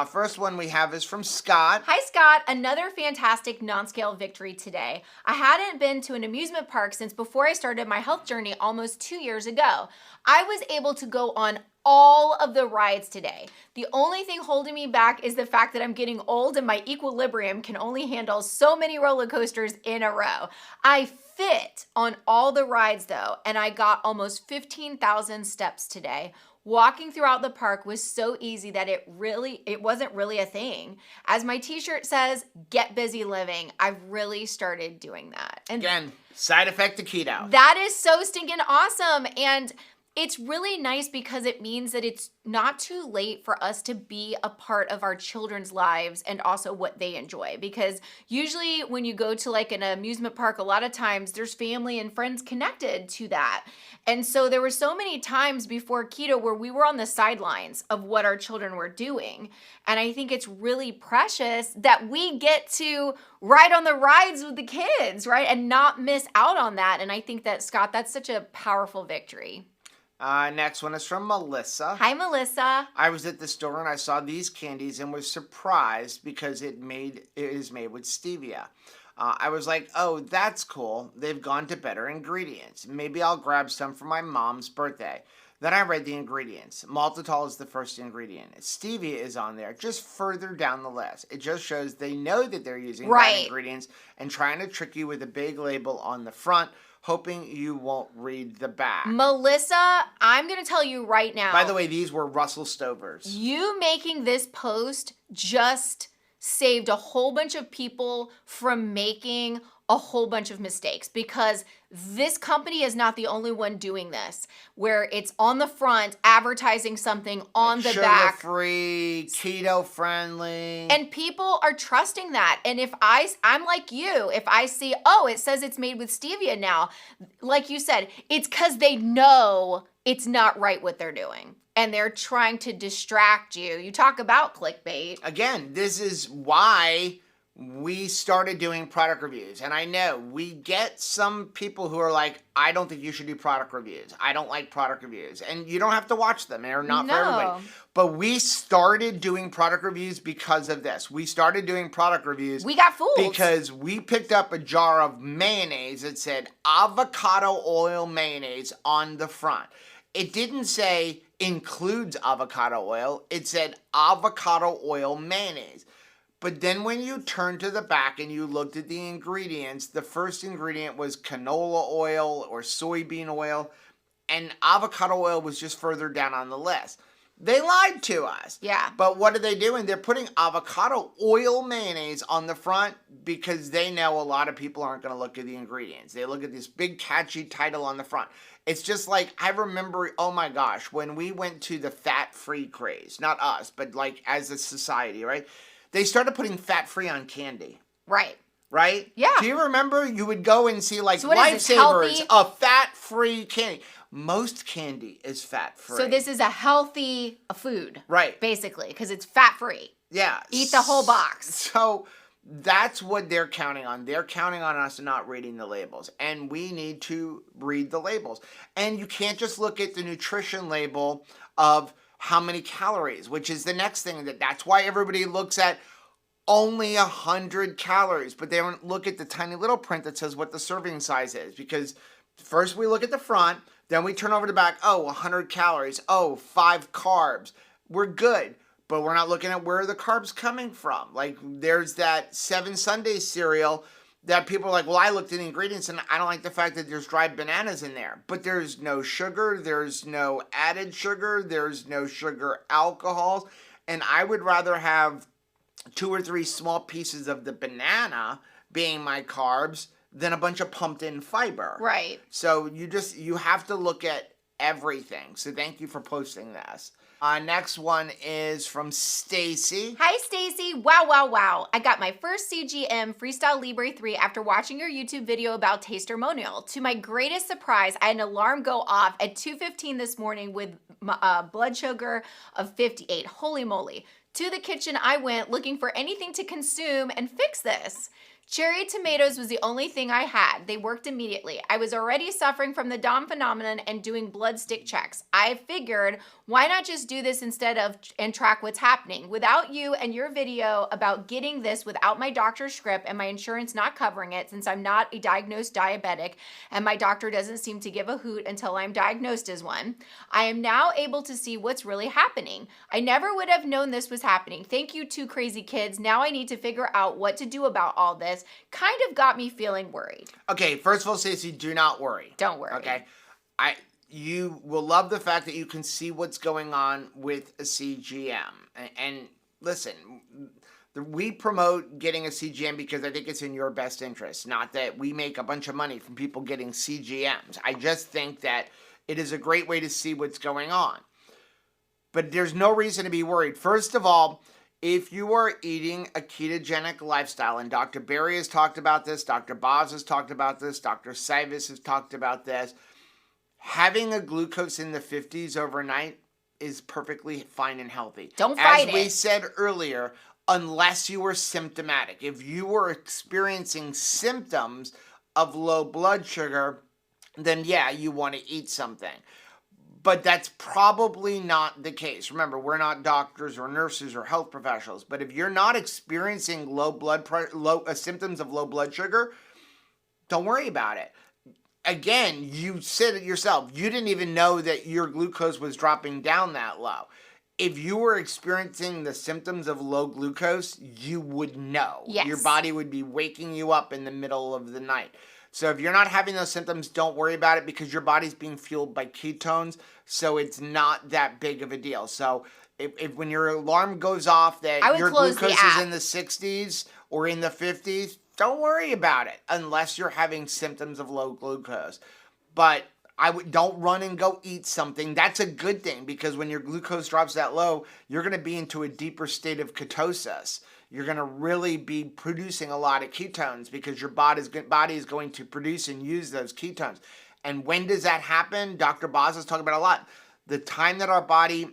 [SPEAKER 1] First one we have is from Scott.
[SPEAKER 2] Hi, Scott. Another fantastic non-scale victory today. I hadn't been to an amusement park since before I started my health journey almost 2 years ago. I was able to go on all of the rides today. The only thing holding me back is the fact that I'm getting old and my equilibrium can only handle so many roller coasters in a row. I fit on all the rides though, and I got almost 15,000 steps today. Walking throughout the park was so easy that it wasn't really a thing. As my t-shirt says, get busy living. I've really started doing that. And
[SPEAKER 1] again, side effect of keto.
[SPEAKER 2] that is so stinking awesome. And it's really nice because it means that it's not too late for us to be a part of our children's lives and also what they enjoy. Because usually when you go to like an amusement park, a lot of times there's family and friends connected to that. And so there were so many times before keto where we were on the sidelines of what our children were doing. And I think it's really precious that we get to ride on the rides with the kids, right? And not miss out on that. And I think that, Scott, that's such a powerful victory.
[SPEAKER 1] Next one is from Melissa.
[SPEAKER 2] Hi, Melissa.
[SPEAKER 1] I was at the store and I saw these candies and was surprised because it is made with stevia. I was like, oh, that's cool. They've gone to better ingredients. Maybe I'll grab some for my mom's birthday. Then I read the ingredients. Maltitol is the first ingredient. Stevia is on there, just further down the list. It just shows they know that they're using bad ingredients and trying to trick you with a big label on the front, hoping you won't read the back.
[SPEAKER 2] Melissa, I'm going to tell you right now.
[SPEAKER 1] By the way, these were Rachel Stauffer's.
[SPEAKER 2] You making this post just saved a whole bunch of people from making a whole bunch of mistakes, because this company is not the only one doing this, where it's on the front advertising something on the back.
[SPEAKER 1] Sugar-free, keto-friendly.
[SPEAKER 2] And people are trusting that. And if I'm like you, if I see, oh, it says it's made with stevia now, like you said, it's because they know it's not right what they're doing. And they're trying to distract you. You talk about clickbait.
[SPEAKER 1] Again, this is why we started doing product reviews. And I know we get some people who are like, I don't think you should do product reviews. I don't like product reviews. And you don't have to watch them. They're not for everybody. But we started doing product reviews because of this. We started doing product reviews.
[SPEAKER 2] We got fooled.
[SPEAKER 1] Because we picked up a jar of mayonnaise that said avocado oil mayonnaise on the front. It didn't say includes avocado oil. It said avocado oil mayonnaise. But then when you turned to the back and you looked at the ingredients, the first ingredient was canola oil or soybean oil, and avocado oil was just further down on the list. They lied to us.
[SPEAKER 2] Yeah.
[SPEAKER 1] But what are they doing? They're putting avocado oil mayonnaise on the front because they know a lot of people aren't going to look at the ingredients. They look at this big catchy title on the front. It's just like, I remember, oh my gosh, when we went to the fat-free craze, not us, but like as a society, right? They started putting fat-free on candy.
[SPEAKER 2] Right.
[SPEAKER 1] Right?
[SPEAKER 2] Yeah.
[SPEAKER 1] Do you remember you would go and see like
[SPEAKER 2] so
[SPEAKER 1] Lifesavers, a fat-free candy. Most candy is fat-free.
[SPEAKER 2] So this is a healthy food.
[SPEAKER 1] Right.
[SPEAKER 2] Basically, because it's fat-free.
[SPEAKER 1] Yeah.
[SPEAKER 2] Eat the whole box.
[SPEAKER 1] So that's what they're counting on. They're counting on us not reading the labels. And we need to read the labels. And you can't just look at the nutrition label of how many calories, which is the next thing. That's why everybody looks at only 100 calories, but they don't look at the tiny little print that says what the serving size is. Because first we look at the front, then we turn over to the back, oh, 100 calories, oh, 5 carbs. We're good, but we're not looking at where are the carbs coming from. Like there's that 7 Sundays cereal that people are like, well, I looked at the ingredients and I don't like the fact that there's dried bananas in there. But there's no sugar, there's no added sugar, there's no sugar alcohols. And I would rather have 2 or 3 small pieces of the banana being my carbs than a bunch of pumped in fiber.
[SPEAKER 2] Right.
[SPEAKER 1] So you have to look at everything. So thank you for posting this. Next one is from Stacy.
[SPEAKER 2] Hi, Stacy. Wow, wow, wow. I got my first CGM Freestyle Libre 3 after watching your YouTube video about taste-ceremonial. To my greatest surprise, I had an alarm go off at 2:15 this morning with blood sugar of 58. Holy moly. To the kitchen I went looking for anything to consume and fix this. Cherry tomatoes was the only thing I had. They worked immediately. I was already suffering from the Dom phenomenon and doing blood stick checks. I figured, why not just do this instead of and track what's happening? Without you and your video about getting this without my doctor's script and my insurance not covering it, since I'm not a diagnosed diabetic and my doctor doesn't seem to give a hoot until I'm diagnosed as one, I am now able to see what's really happening. I never would have known this was happening. Thank you, two crazy kids. Now I need to figure out what to do about all this. Kind of got me feeling worried.
[SPEAKER 1] Okay, first of all, Stacey, do not worry.
[SPEAKER 2] Don't worry.
[SPEAKER 1] Okay, you will love the fact that you can see what's going on with a CGM. And listen, we promote getting a CGM because I think it's in your best interest. Not that we make a bunch of money from people getting CGMs. I just think that it is a great way to see what's going on. But there's no reason to be worried. First of all, if you are eating a ketogenic lifestyle, and Dr. Berry has talked about this, Dr. Boz has talked about this, Dr. Sivas has talked about this, having a glucose in the 50s overnight is perfectly fine and healthy.
[SPEAKER 2] Don't fight it.
[SPEAKER 1] As we said earlier, unless you are symptomatic. If you are experiencing symptoms of low blood sugar, then yeah, you want to eat something. But that's probably not the case. Remember, we're not doctors or nurses or health professionals. But if you're not experiencing symptoms of low blood sugar, don't worry about it. Again, you said it yourself. You didn't even know that your glucose was dropping down that low. If you were experiencing the symptoms of low glucose, you would know.
[SPEAKER 2] Yes.
[SPEAKER 1] Your body would be waking you up in the middle of the night. So if you're not having those symptoms, don't worry about it because your body's being fueled by ketones, so it's not that big of a deal. So if when your alarm goes off that your glucose is in the 60s or in the 50s, don't worry about it unless you're having symptoms of low glucose. But don't run and go eat something. That's a good thing because when your glucose drops that low, you're going to be into a deeper state of ketosis. You're going to really be producing a lot of ketones because your body is going to produce and use those ketones. And when does that happen? Dr. Boz is talking about a lot. The time that our body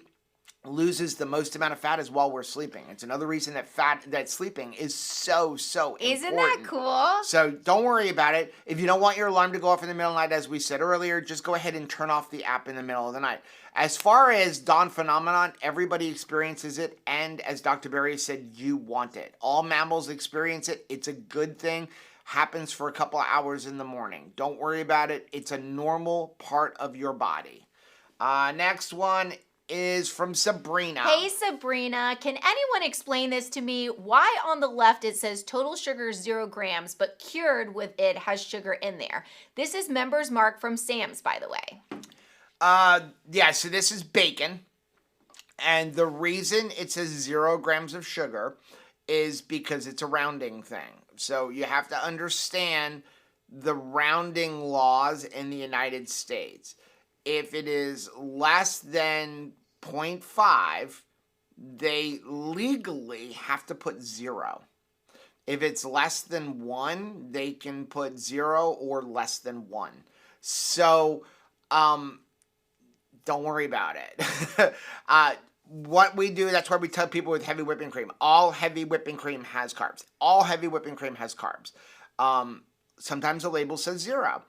[SPEAKER 1] loses the most amount of fat is while we're sleeping. It's another reason that sleeping is so important.
[SPEAKER 2] Isn't that cool?
[SPEAKER 1] So don't worry about it. If you don't want your alarm to go off in the middle of the night, as we said earlier, just go ahead and turn off the app in the middle of the night. As far as Dawn phenomenon, everybody experiences it, and as Dr. Berry said, you want it. All mammals experience it. It's a good thing. Happens for a couple of hours in the morning. Don't worry about it. It's a normal part of your body. Next one is from Sabrina.
[SPEAKER 2] Hey Sabrina, can anyone explain this to me? Why on the left it says total sugar 0 grams, but cured with it has sugar in there? This is Member's Mark from Sam's, by the way.
[SPEAKER 1] Yeah, so this is bacon. And the reason it says 0 grams of sugar is because it's a rounding thing. So you have to understand the rounding laws in the United States. If it is less than 0.5, they legally have to put 0. If it's less than 1, they can put 0 or less than 1. So, don't worry about it. What we do, that's why we tell people with heavy whipping cream. All heavy whipping cream has carbs. All heavy whipping cream has carbs. Sometimes the label says 0.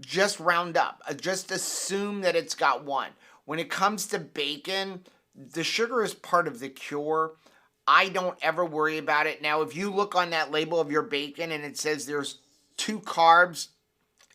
[SPEAKER 1] Just round up. Just assume that it's got 1. When it comes to bacon, the sugar is part of the cure. I don't ever worry about it. Now, if you look on that label of your bacon and it says there's 2 carbs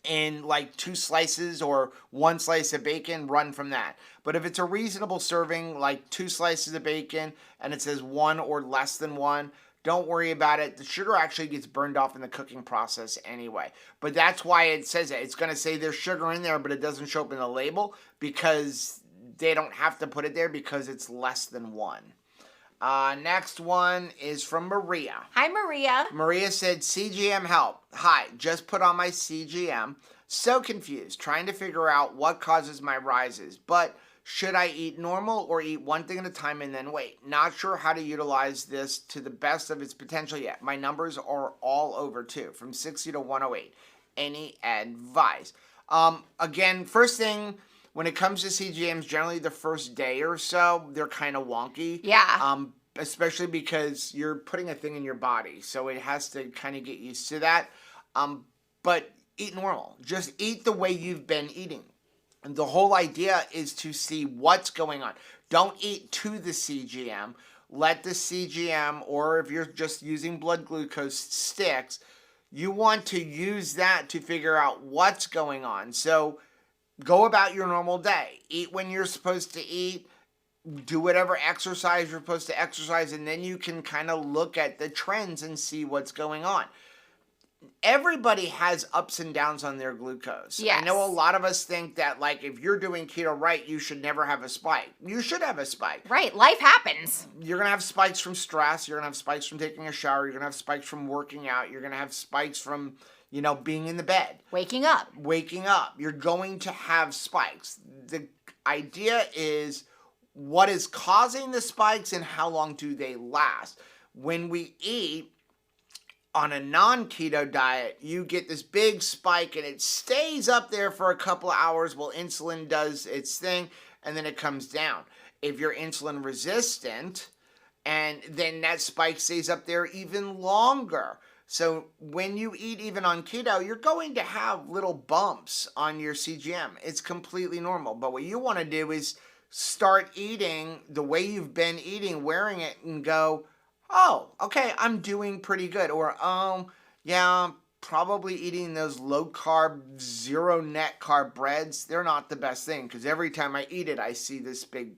[SPEAKER 1] in like 2 slices or 1 slice of bacon, run from that. But if it's a reasonable serving, like 2 slices of bacon, and it says 1 or less than 1, don't worry about it. The sugar actually gets burned off in the cooking process anyway. But that's why it says it. It's going to say there's sugar in there, but it doesn't show up in the label because they don't have to put it there because it's less than 1. Next one is from Maria.
[SPEAKER 2] Hi, Maria.
[SPEAKER 1] Maria said, CGM help. Hi, just put on my CGM. So confused, trying to figure out what causes my rises. But should I eat normal or eat one thing at a time and then wait? Not sure how to utilize this to the best of its potential yet. My numbers are all over too, from 60 to 108. Any advice? Again, first thing, when it comes to CGMs, generally the first day or so, they're kind of wonky.
[SPEAKER 2] Yeah.
[SPEAKER 1] especially because you're putting a thing in your body. So it has to kind of get used to that. But eat normal. Just eat the way you've been eating. And the whole idea is to see what's going on. Don't eat to the CGM. Let the CGM, or if you're just using blood glucose sticks, you want to use that to figure out what's going on. So go about your normal day. Eat when you're supposed to eat. Do whatever exercise you're supposed to exercise, and then you can kind of look at the trends and see what's going on. Everybody has ups and downs on their glucose.
[SPEAKER 2] Yes.
[SPEAKER 1] I know a lot of us think that, like, if you're doing keto right, you should never have a spike. You should have a spike.
[SPEAKER 2] Right. Life happens.
[SPEAKER 1] You're going to have spikes from stress. You're going to have spikes from taking a shower. You're going to have spikes from working out. You're going to have spikes from, being in the bed.
[SPEAKER 2] Waking up.
[SPEAKER 1] You're going to have spikes. The idea is what is causing the spikes and how long do they last. When we eat on a non-keto diet, you get this big spike and it stays up there for a couple of hours while insulin does its thing, and then it comes down. If you're insulin resistant, and then that spike stays up there even longer. So when you eat even on keto, you're going to have little bumps on your CGM. It's completely normal. But what you want to do is start eating the way you've been eating, wearing it, and go, oh, okay, I'm doing pretty good. Or, yeah, probably eating those low-carb, zero-net carb breads. They're not the best thing, because every time I eat it, I see this big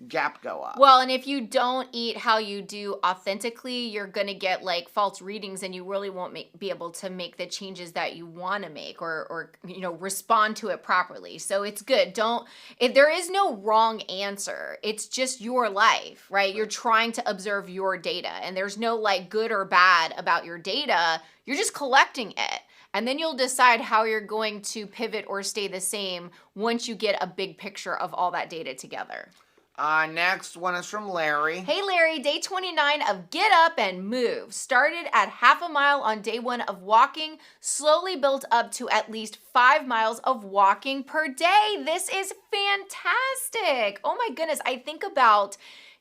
[SPEAKER 1] gap go up.
[SPEAKER 2] Well, and if you don't eat how you do authentically, you're going to get like false readings, and you really won't be able to make the changes that you want to make or respond to it properly. So it's good. There is no wrong answer. It's just your life, right? You're trying to observe your data, and there's no like good or bad about your data. You're just collecting it. And then you'll decide how you're going to pivot or stay the same once you get a big picture of all that data together.
[SPEAKER 1] Next one is from Larry.
[SPEAKER 2] Hey Larry, day 29 of Get Up and Move. Started at half a mile on day 1 of walking, slowly built up to at least 5 miles of walking per day. This is fantastic. Oh my goodness, I think about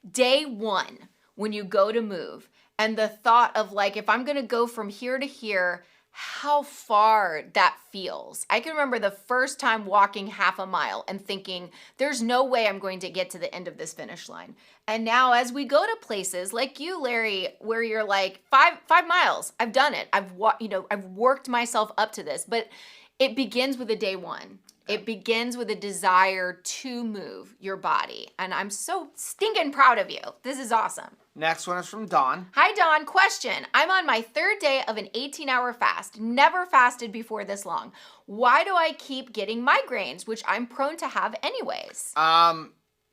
[SPEAKER 2] day 1 when you go to move and the thought of like, if I'm gonna go from here to here, how far that feels. I can remember the first time walking half a mile and thinking, there's no way I'm going to get to the end of this finish line. And now as we go to places like you, Larry, where you're like 5 miles, I've done it. I've worked myself up to this, but it begins with a day 1. It begins with a desire to move your body. And I'm so stinking proud of you. This is awesome.
[SPEAKER 1] Next one is from Dawn.
[SPEAKER 2] Hi, Dawn. Question. I'm on my 3rd day of an 18-hour fast. Never fasted before this long. Why do I keep getting migraines, which I'm prone to have anyways?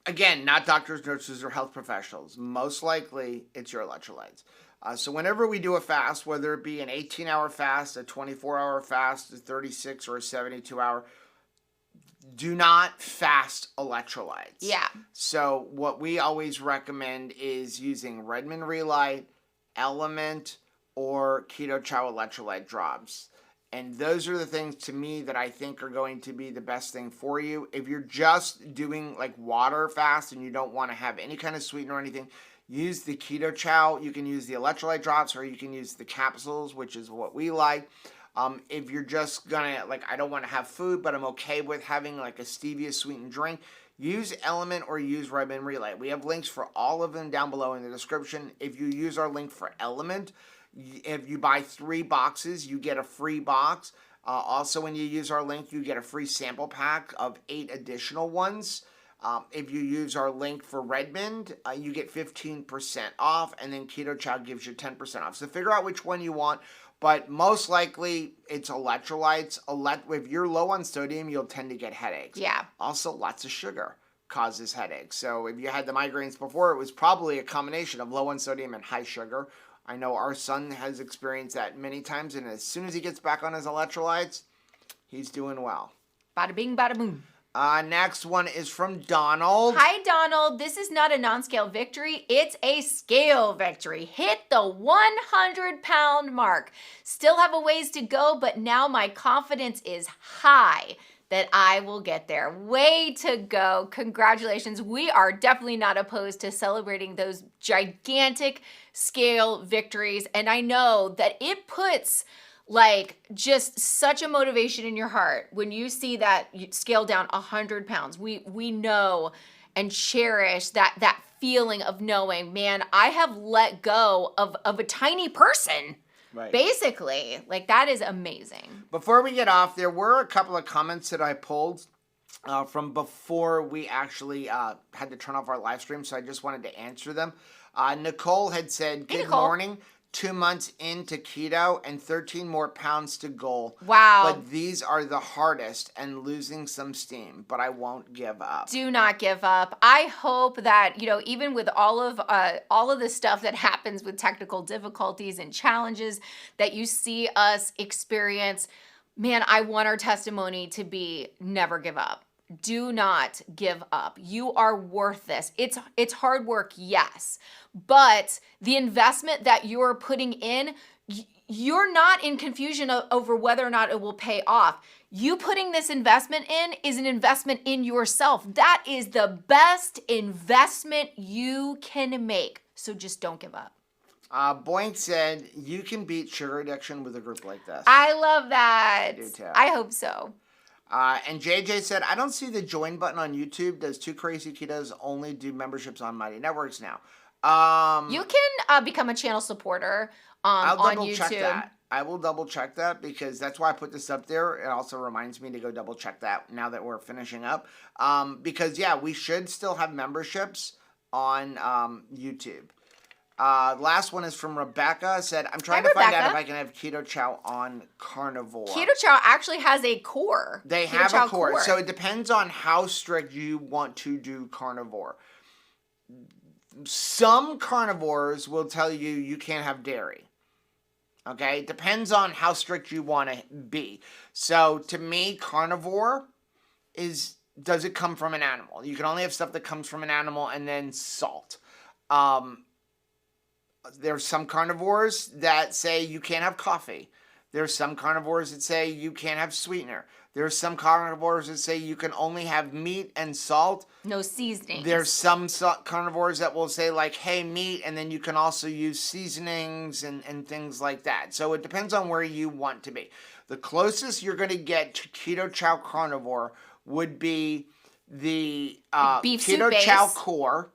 [SPEAKER 1] Again, not doctors, nurses, or health professionals. Most likely, it's your electrolytes. So whenever we do a fast, whether it be an 18-hour fast, a 24-hour fast, a 36 or a 72-hour, do not fast electrolytes.
[SPEAKER 2] Yeah.
[SPEAKER 1] So what we always recommend is using Redmond Relight, Element, or Keto Chow electrolyte drops. And those are the things to me that I think are going to be the best thing for you. If you're just doing like water fast and you don't want to have any kind of sweetener or anything, use the Keto Chow. You can use the electrolyte drops, or you can use the capsules, which is what we like. If you're just gonna, like, I don't want to have food, but I'm okay with having like a stevia sweetened drink, use Element or use Redmond Relay. We have links for all of them down below in the description. If you use our link for Element, if you buy 3 boxes, you get a free box. Also, when you use our link, you get a free sample pack of 8 additional ones. If you use our link for Redmond, you get 15% off, and then Keto Chow gives you 10% off. So figure out which one you want. But most likely, it's electrolytes. If you're low on sodium, you'll tend to get headaches.
[SPEAKER 2] Yeah.
[SPEAKER 1] Also, lots of sugar causes headaches. So if you had the migraines before, it was probably a combination of low on sodium and high sugar. I know our son has experienced that many times, and as soon as he gets back on his electrolytes, he's doing well.
[SPEAKER 2] Bada bing, bada boom.
[SPEAKER 1] Next one is from Donald.
[SPEAKER 2] Hi, Donald. This is not a non-scale victory. It's a scale victory. Hit the 100-pound mark. Still have a ways to go, but now my confidence is high. that I will get there. Way to go. Congratulations. We are definitely not opposed to celebrating those gigantic scale victories. And I know that it puts like just such a motivation in your heart when you see that you scale down 100 pounds. We know and cherish that feeling of knowing, man, I have let go of a tiny person.
[SPEAKER 1] Right.
[SPEAKER 2] Basically, like that is amazing.
[SPEAKER 1] Before we get off, there were a couple of comments that I pulled from before we actually had to turn off our live stream, so I just wanted to answer them. Nicole had said, "Good morning. 2 months into keto and 13 more pounds to goal.
[SPEAKER 2] Wow.
[SPEAKER 1] But these are the hardest and losing some steam, but I won't give up."
[SPEAKER 2] Do not give up. I hope that, even with all of the stuff that happens with technical difficulties and challenges that you see us experience, man, I want our testimony to be never give up. Do not give up. You are worth this. It's hard work, yes, but the investment that you're putting in, you're not in confusion over whether or not it will pay off. You putting this investment in is an investment in yourself. That is the best investment you can make. So just don't give up.
[SPEAKER 1] Boink said, "You can beat sugar addiction with a group like this."
[SPEAKER 2] I love that.
[SPEAKER 1] I do too.
[SPEAKER 2] I hope so.
[SPEAKER 1] And JJ said, "I don't see the join button on YouTube. Does Two Crazy Ketos only do memberships on Mighty Networks now?"
[SPEAKER 2] You can become a channel supporter
[SPEAKER 1] I'll
[SPEAKER 2] on
[SPEAKER 1] double
[SPEAKER 2] YouTube.
[SPEAKER 1] check that. I will double check that because that's why I put this up there. It also reminds me to go double check that now that we're finishing up. Because yeah, we should still have memberships on YouTube. Last one is from Rebecca. Said, "I'm trying to find out if I can have Keto Chow on carnivore."
[SPEAKER 2] Keto Chow actually has a core.
[SPEAKER 1] They
[SPEAKER 2] Keto
[SPEAKER 1] have
[SPEAKER 2] Chow
[SPEAKER 1] a core. So it depends on how strict you want to do carnivore. Some carnivores will tell you you can't have dairy. Okay? It depends on how strict you want to be. So to me, carnivore does it come from an animal? You can only have stuff that comes from an animal and then salt. There's some carnivores that say you can't have coffee. There's some carnivores that say you can't have sweetener. There's some carnivores that say you can only have meat and salt.
[SPEAKER 2] No seasoning.
[SPEAKER 1] There's some carnivores that will say like, hey, meat, and then you can also use seasonings and things like that. So it depends on where you want to be. The closest you're going to get to Keto Chow carnivore would be the Keto Chow core.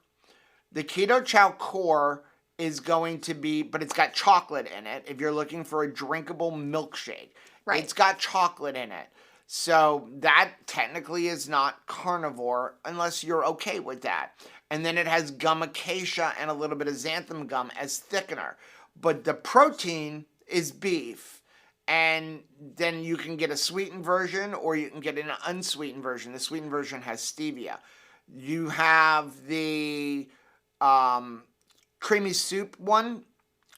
[SPEAKER 1] The Keto Chow core is going to be, but it's got chocolate in it. If you're looking for a drinkable milkshake, right, it's got chocolate in it. So that technically is not carnivore unless you're okay with that. And then it has gum acacia and a little bit of xanthan gum as thickener. But the protein is beef. And then you can get a sweetened version or you can get an unsweetened version. The sweetened version has stevia. You have the creamy soup one,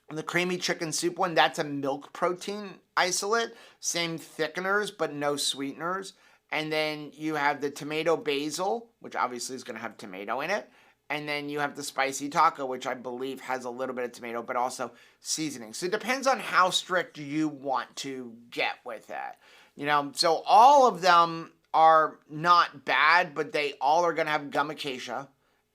[SPEAKER 1] the creamy chicken soup one. That's a milk protein isolate. Same thickeners, but no sweeteners. And then you have the tomato basil, which obviously is going to have tomato in it. And then you have the spicy taco, which I believe has a little bit of tomato, but also seasoning. So it depends on how strict you want to get with that. So all of them are not bad, but they all are going to have gum acacia.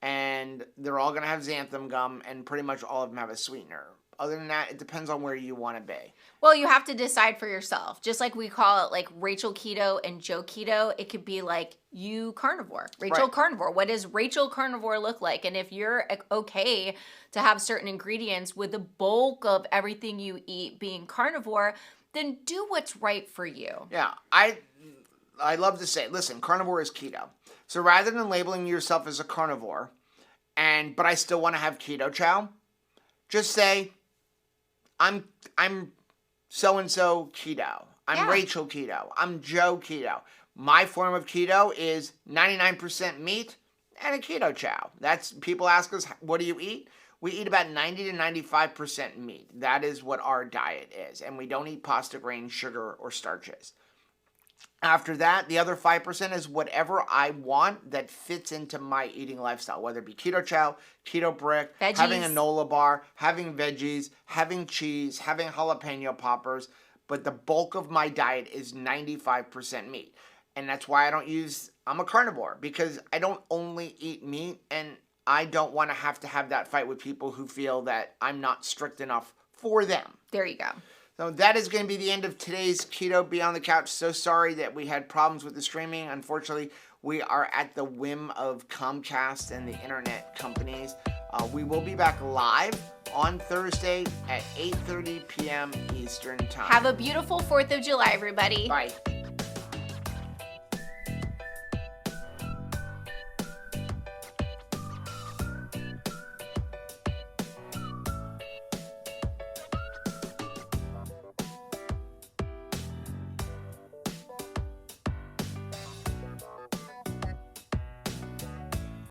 [SPEAKER 1] And they're all going to have xanthan gum, and pretty much all of them have a sweetener. Other than that, it depends on where you want to be.
[SPEAKER 2] Well, you have to decide for yourself. Just like we call it like Rachel Keto and Joe Keto, it could be like you carnivore. Rachel carnivore. What does Rachel carnivore look like? And if you're okay to have certain ingredients with the bulk of everything you eat being carnivore, then do what's right for you.
[SPEAKER 1] Yeah, I love to say, listen, carnivore is keto. So rather than labeling yourself as a carnivore, but I still want to have Keto Chow, just say, I'm so-and-so keto. I'm Rachel keto. I'm Joe keto. My form of keto is 99% meat and a Keto Chow. That's, people ask us, what do you eat? We eat about 90 to 95% meat. That is what our diet is. And we don't eat pasta, grain, sugar, or starches. After that, the other 5% is whatever I want that fits into my eating lifestyle, whether it be Keto Chow, Keto Brick,
[SPEAKER 2] veggies,
[SPEAKER 1] having a Nola bar, having veggies, having cheese, having jalapeno poppers. But the bulk of my diet is 95% meat. And that's why I'm a carnivore, because I don't only eat meat, and I don't want to have that fight with people who feel that I'm not strict enough for them.
[SPEAKER 2] There you go.
[SPEAKER 1] So that is going to be the end of today's Keto Beyond the Couch. So sorry that we had problems with the streaming. Unfortunately, we are at the whim of Comcast and the internet companies. We will be back live on Thursday at 8:30 p.m. Eastern Time.
[SPEAKER 2] Have a beautiful 4th of July, everybody.
[SPEAKER 1] Bye.